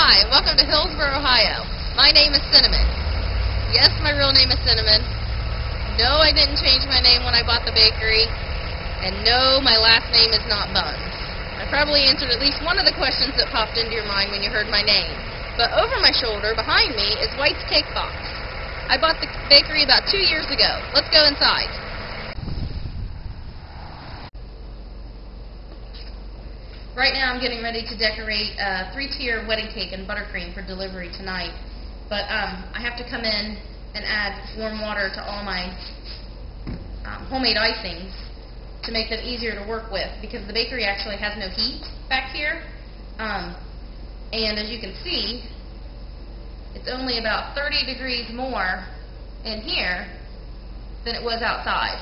Hi, welcome to Hillsboro, Ohio. My name is Sinamon. Yes, my real name is Sinamon. No, I didn't change my name when I bought the bakery. And no, my last name is not Buns. I probably answered at least one of the questions that popped into your mind when you heard my name. But over my shoulder, behind me, is White's Cake Box. I bought the bakery about 2 years ago. Let's go inside. Right now I'm getting ready to decorate a 3-tier wedding cake and buttercream for delivery tonight. But I have to come in and add warm water to all my homemade icings to make them easier to work with, because the bakery actually has no heat back here. And as you can see, it's only about 30 degrees more in here than it was outside.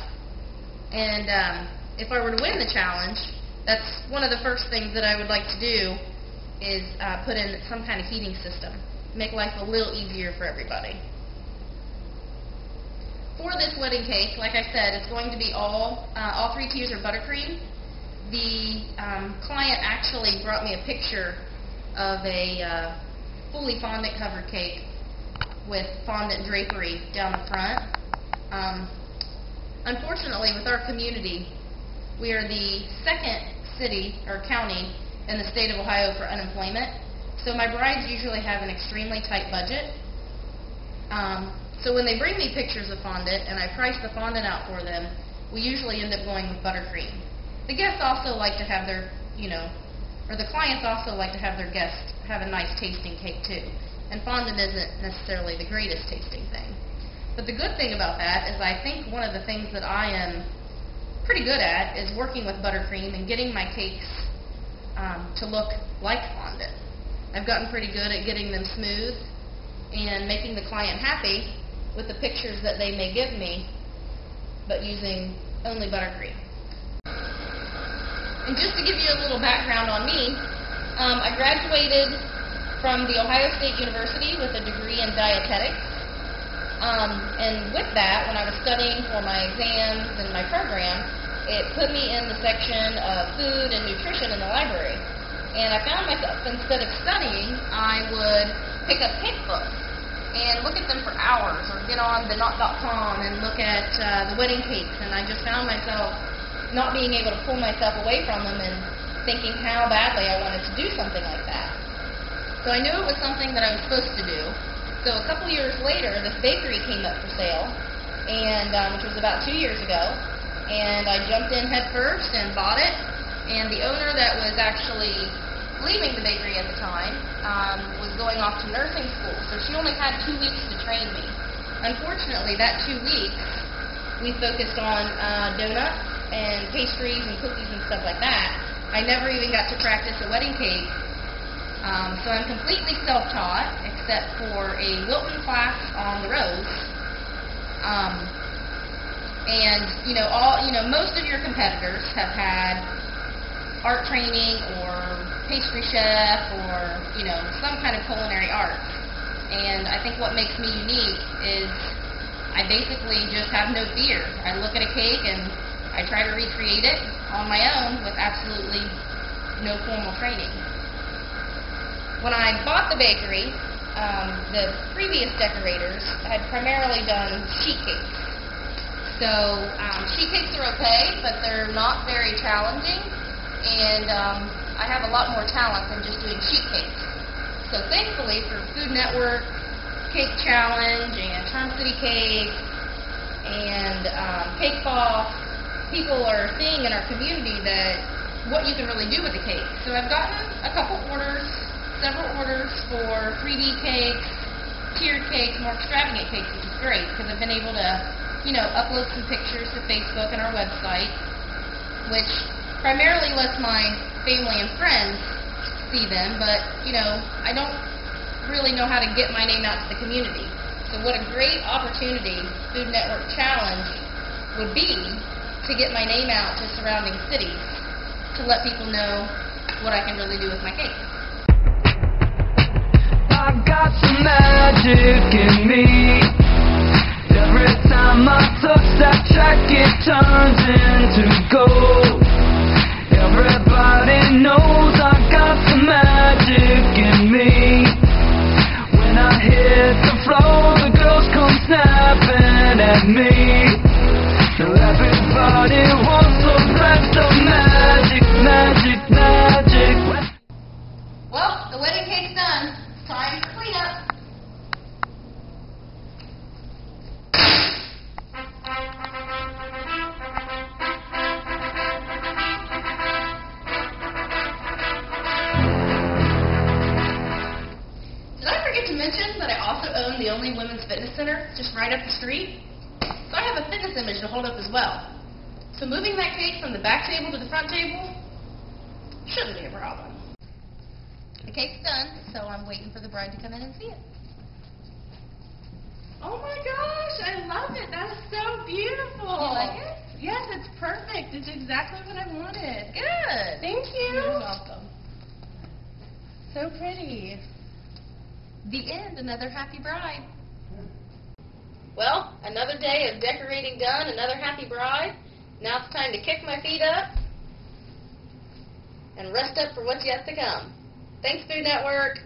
And if I were to win the challenge, that's one of the first things that I would like to do, is put in some kind of heating system, make life a little easier for everybody. For this wedding cake, like I said, it's going to be all 3 tiers are buttercream. The client actually brought me a picture of a fully fondant covered cake with fondant drapery down the front. Unfortunately, with our community, we are the second city or county in the state of Ohio for unemployment, so my brides usually have an extremely tight budget. So when they bring me pictures of fondant and I price the fondant out for them, we usually end up going with buttercream. The guests also like to have their, or the clients also like to have their guests have a nice tasting cake too. And fondant isn't necessarily the greatest tasting thing. But the good thing about that is I think one of the things that I am pretty good at is working with buttercream and getting my cakes to look like fondant. I've gotten pretty good at getting them smooth and making the client happy with the pictures that they may give me, but using only buttercream. And just to give you a little background on me, I graduated from the Ohio State University with a degree in dietetics. And with that, when I was studying for my exams and my program, it put me in the section of food and nutrition in the library. And I found myself, instead of studying, I would pick up cake books and look at them for hours, or get on the knot.com and look at the wedding cakes. And I just found myself not being able to pull myself away from them and thinking how badly I wanted to do something like that. So I knew it was something that I was supposed to do. So a couple years later, this bakery came up for sale, and which was about 2 years ago, and I jumped in head first and bought it. And the owner that was actually leaving the bakery at the time was going off to nursing school, so she only had 2 weeks to train me. Unfortunately, that 2 weeks, we focused on donuts and pastries and cookies and stuff like that. I never even got to practice a wedding cake. So I'm completely self-taught, except for a Wilton class on the Rose. Most of your competitors have had art training or pastry chef or, some kind of culinary arts. And I think what makes me unique is I basically just have no fear. I look at a cake and I try to recreate it on my own with absolutely no formal training. When I bought the bakery, the previous decorators had primarily done sheet cakes. So sheet cakes are okay, but they're not very challenging, and I have a lot more talent than just doing sheet cakes. So thankfully for Food Network, Cake Challenge, and Charm City Cake, and Cake Boss, people are seeing in our community that what you can really do with a cake. So I've gotten a couple orders, several orders for 3D cakes, tiered cakes, more extravagant cakes, which is great, because I've been able to, upload some pictures to Facebook and our website, which primarily lets my family and friends see them, but, I don't really know how to get my name out to the community. So what a great opportunity Food Network Challenge would be to get my name out to surrounding cities, to let people know what I can really do with my cake. I got some magic in me. Every time I touch that track, it turns into gold. Everybody knows I got some magic in me. Well, the wedding cake's done. It's time for cleanup. Did I forget to mention that I also own the only women's fitness center just right up the street? So I have a fitness image to hold up as well. So moving that cake from the back table to the front table shouldn't be a problem. The cake's done, so I'm waiting for the bride to come in and see it. Oh my gosh, I love it. That is so beautiful. You like it? Yes, it's perfect. It's exactly what I wanted. Good. Thank you. You're welcome. So pretty. The end, another happy bride. Well, another day of decorating done, another happy bride. Now it's time to kick my feet up and rest up for what's yet to come. Thanks, Food Network.